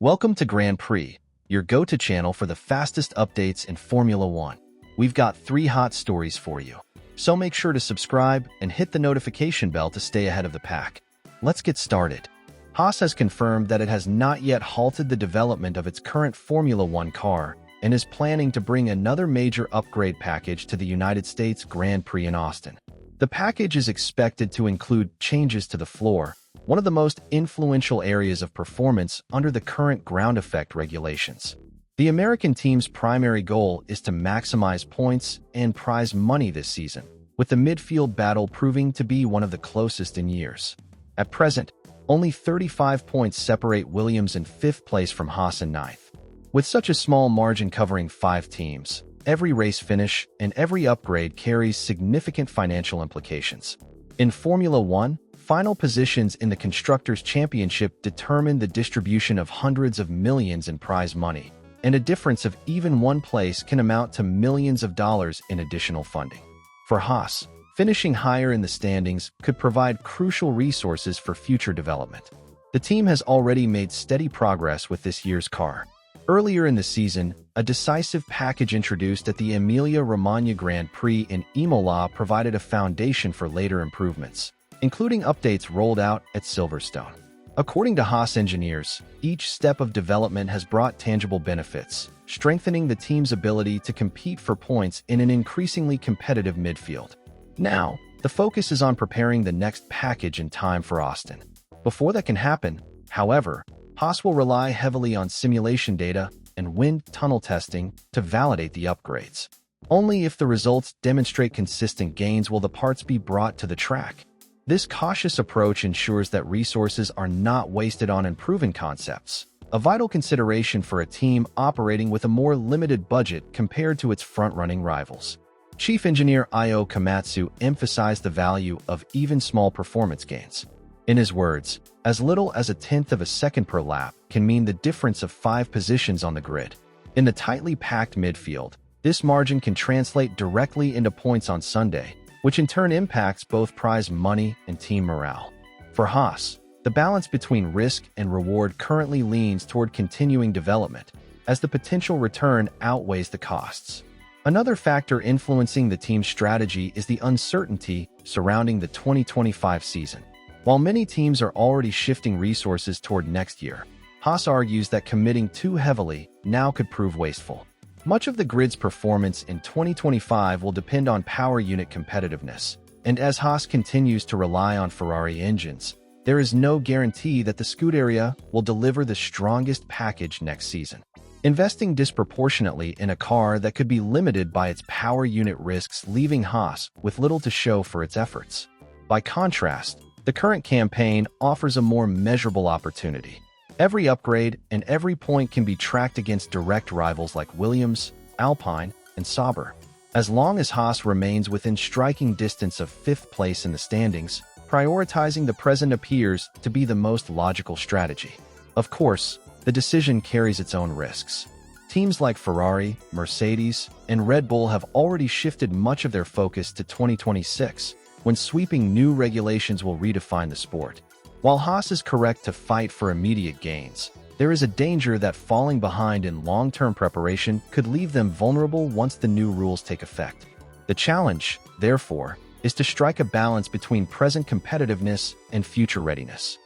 Welcome to Grand Prix, your go-to channel for the fastest updates in Formula One. We've got 3 hot stories for you, so make sure to subscribe and hit the notification bell to stay ahead of the pack. Let's get started. Haas has confirmed that it has not yet halted the development of its current Formula One car and is planning to bring another major upgrade package to the United States Grand Prix in Austin. The package is expected to include changes to the floor, one of the most influential areas of performance under the current ground effect regulations. The American team's primary goal is to maximize points and prize money this season, with the midfield battle proving to be one of the closest in years. At present, only 35 points separate Williams in 5th place from Haas in 9th. With such a small margin covering 5 teams, every race finish and every upgrade carries significant financial implications. In Formula One, final positions in the Constructors' Championship determine the distribution of hundreds of millions in prize money, and a difference of even one place can amount to millions of dollars in additional funding. For Haas, finishing higher in the standings could provide crucial resources for future development. The team has already made steady progress with this year's car. Earlier in the season, a decisive package introduced at the Emilia-Romagna Grand Prix in Imola provided a foundation for later improvements, including updates rolled out at Silverstone. According to Haas engineers, each step of development has brought tangible benefits, strengthening the team's ability to compete for points in an increasingly competitive midfield. Now, the focus is on preparing the next package in time for Austin. Before that can happen, however, Haas will rely heavily on simulation data and wind tunnel testing to validate the upgrades. Only if the results demonstrate consistent gains will the parts be brought to the track. This cautious approach ensures that resources are not wasted on improving concepts, a vital consideration for a team operating with a more limited budget compared to its front-running rivals. Chief Engineer Io Komatsu emphasized the value of even small performance gains. In his words, as little as a tenth of a second per lap can mean the difference of 5 positions on the grid. In the tightly packed midfield, this margin can translate directly into points on Sunday, which in turn impacts both prize money and team morale. For Haas, the balance between risk and reward currently leans toward continuing development, as the potential return outweighs the costs. Another factor influencing the team's strategy is the uncertainty surrounding the 2025 season. While many teams are already shifting resources toward next year, Haas argues that committing too heavily now could prove wasteful. Much of the grid's performance in 2025 will depend on power unit competitiveness, and as Haas continues to rely on Ferrari engines, there is no guarantee that the Scuderia will deliver the strongest package next season. Investing disproportionately in a car that could be limited by its power unit risks leaving Haas with little to show for its efforts. By contrast, the current campaign offers a more measurable opportunity. Every upgrade and every point can be tracked against direct rivals like Williams, Alpine, and Sauber. As long as Haas remains within striking distance of 5th place in the standings, prioritizing the present appears to be the most logical strategy. Of course, the decision carries its own risks. Teams like Ferrari, Mercedes, and Red Bull have already shifted much of their focus to 2026, when sweeping new regulations will redefine the sport. While Haas is correct to fight for immediate gains, there is a danger that falling behind in long-term preparation could leave them vulnerable once the new rules take effect. The challenge, therefore, is to strike a balance between present competitiveness and future readiness.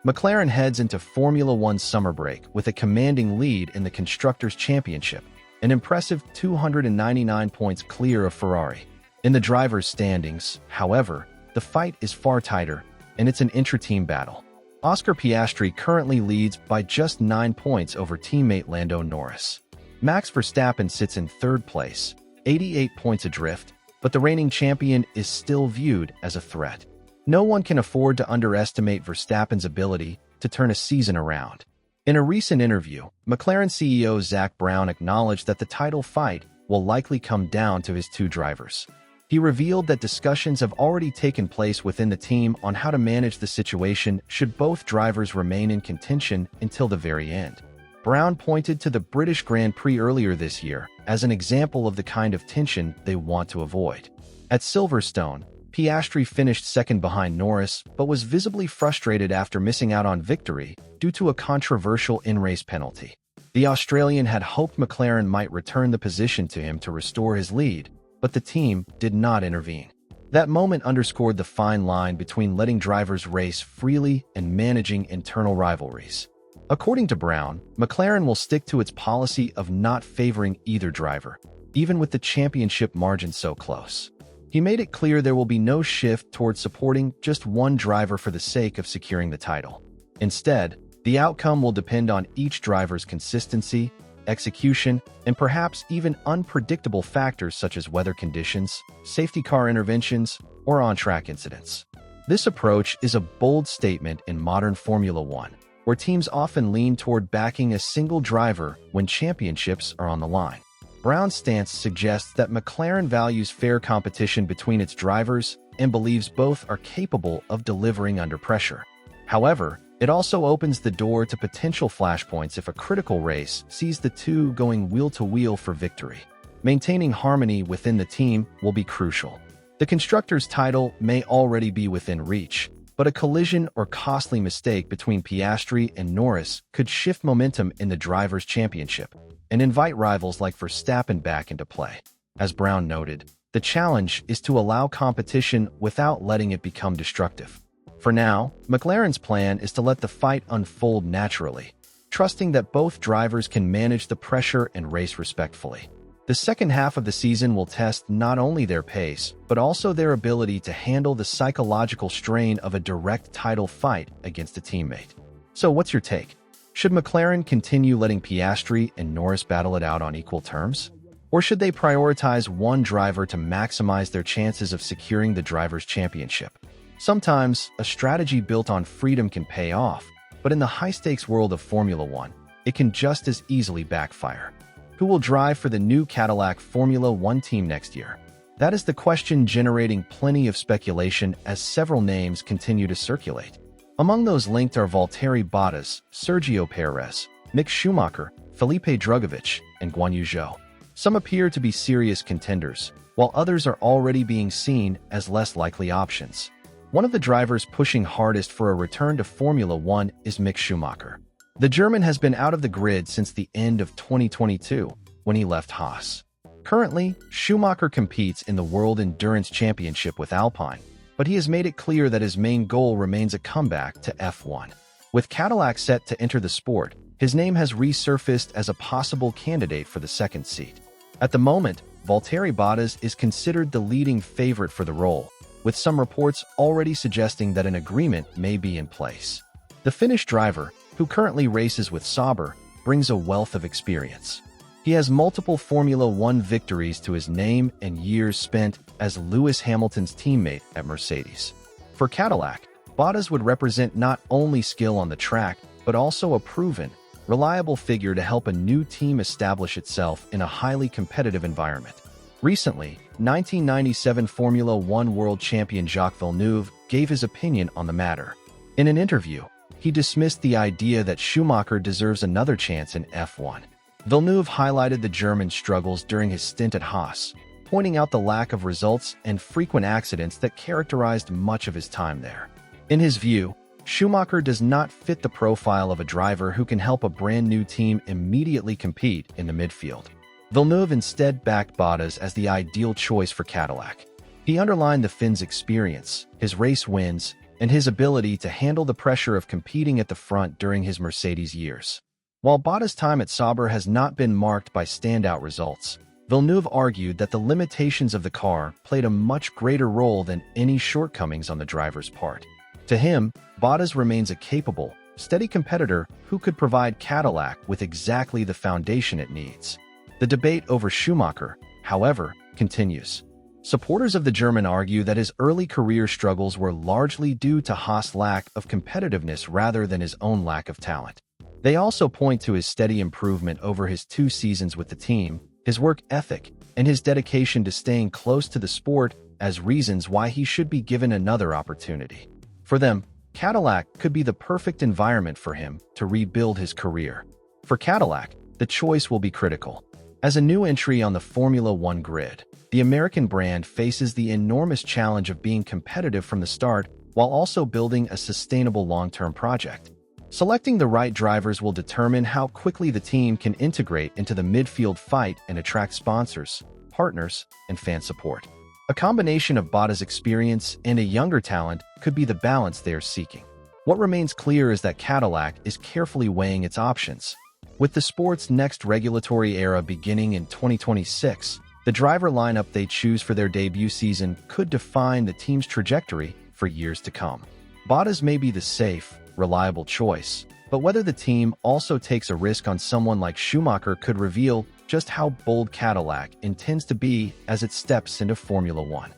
McLaren heads into Formula One's summer break with a commanding lead in the Constructors' Championship, an impressive 299 points clear of Ferrari. In the drivers' standings, however, the fight is far tighter, and it's an intra-team battle. Oscar Piastri currently leads by just 9 points over teammate Lando Norris. Max Verstappen sits in 3rd place, 88 points adrift, but the reigning champion is still viewed as a threat. No one can afford to underestimate Verstappen's ability to turn a season around. In a recent interview, McLaren CEO Zak Brown acknowledged that the title fight will likely come down to his 2 drivers. He revealed that discussions have already taken place within the team on how to manage the situation should both drivers remain in contention until the very end. Brown pointed to the British Grand Prix earlier this year as an example of the kind of tension they want to avoid. At Silverstone, Piastri finished second behind Norris, but was visibly frustrated after missing out on victory due to a controversial in-race penalty. The Australian had hoped McLaren might return the position to him to restore his lead, but the team did not intervene. That moment underscored the fine line between letting drivers race freely and managing internal rivalries. According to Brown, McLaren will stick to its policy of not favoring either driver, even with the championship margin so close. He made it clear there will be no shift towards supporting just one driver for the sake of securing the title. Instead, the outcome will depend on each driver's consistency, execution, and perhaps even unpredictable factors such as weather conditions, safety car interventions, or on-track incidents. This approach is a bold statement in modern Formula One, where teams often lean toward backing a single driver when championships are on the line. Brown's stance suggests that McLaren values fair competition between its drivers and believes both are capable of delivering under pressure. However, it also opens the door to potential flashpoints if a critical race sees the two going wheel-to-wheel for victory. Maintaining harmony within the team will be crucial. The constructors' title may already be within reach, but a collision or costly mistake between Piastri and Norris could shift momentum in the drivers' championship and invite rivals like Verstappen back into play. As Brown noted, the challenge is to allow competition without letting it become destructive. For now, McLaren's plan is to let the fight unfold naturally, trusting that both drivers can manage the pressure and race respectfully. The second half of the season will test not only their pace, but also their ability to handle the psychological strain of a direct title fight against a teammate. So what's your take? Should McLaren continue letting Piastri and Norris battle it out on equal terms? Or should they prioritize one driver to maximize their chances of securing the Drivers' Championship? Sometimes, a strategy built on freedom can pay off, but in the high-stakes world of Formula One, it can just as easily backfire. Who will drive for the new Cadillac Formula One team next year? That is the question generating plenty of speculation as several names continue to circulate. Among those linked are Valtteri Bottas, Sergio Perez, Mick Schumacher, Felipe Drugovich, and Guan Yu Zhou. Some appear to be serious contenders, while others are already being seen as less likely options. One of the drivers pushing hardest for a return to Formula One is Mick Schumacher. The German has been out of the grid since the end of 2022, when he left Haas. Currently, Schumacher competes in the World Endurance Championship with Alpine, but he has made it clear that his main goal remains a comeback to F1. With Cadillac set to enter the sport, his name has resurfaced as a possible candidate for the second seat. At the moment, Valtteri Bottas is considered the leading favorite for the role, with some reports already suggesting that an agreement may be in place. The Finnish driver, who currently races with Sauber, brings a wealth of experience. He has multiple Formula One victories to his name and years spent as Lewis Hamilton's teammate at Mercedes. For Cadillac, Bottas would represent not only skill on the track, but also a proven, reliable figure to help a new team establish itself in a highly competitive environment. Recently, 1997 Formula One world champion Jacques Villeneuve gave his opinion on the matter. In an interview, he dismissed the idea that Schumacher deserves another chance in F1. Villeneuve highlighted the German's struggles during his stint at Haas, pointing out the lack of results and frequent accidents that characterized much of his time there. In his view, Schumacher does not fit the profile of a driver who can help a brand new team immediately compete in the midfield. Villeneuve instead backed Bottas as the ideal choice for Cadillac. He underlined the Finn's experience, his race wins, and his ability to handle the pressure of competing at the front during his Mercedes years. While Bottas' time at Sauber has not been marked by standout results, Villeneuve argued that the limitations of the car played a much greater role than any shortcomings on the driver's part. To him, Bottas remains a capable, steady competitor who could provide Cadillac with exactly the foundation it needs. The debate over Schumacher, however, continues. Supporters of the German argue that his early career struggles were largely due to Haas' lack of competitiveness rather than his own lack of talent. They also point to his steady improvement over his 2 seasons with the team, his work ethic, and his dedication to staying close to the sport as reasons why he should be given another opportunity. For them, Cadillac could be the perfect environment for him to rebuild his career. For Cadillac, the choice will be critical. As a new entry on the Formula One grid, The American brand faces the enormous challenge of being competitive from the start while also building a sustainable long-term project. Selecting the right drivers will determine how quickly the team can integrate into the midfield fight and attract sponsors, partners, and fan support. A combination of Botta's experience and a younger talent could be the balance they are seeking. What remains clear is that Cadillac is carefully weighing its options. With the sport's next regulatory era beginning in 2026, the driver lineup they choose for their debut season could define the team's trajectory for years to come. Bottas may be the safe, reliable choice, but whether the team also takes a risk on someone like Schumacher could reveal just how bold Cadillac intends to be as it steps into Formula One.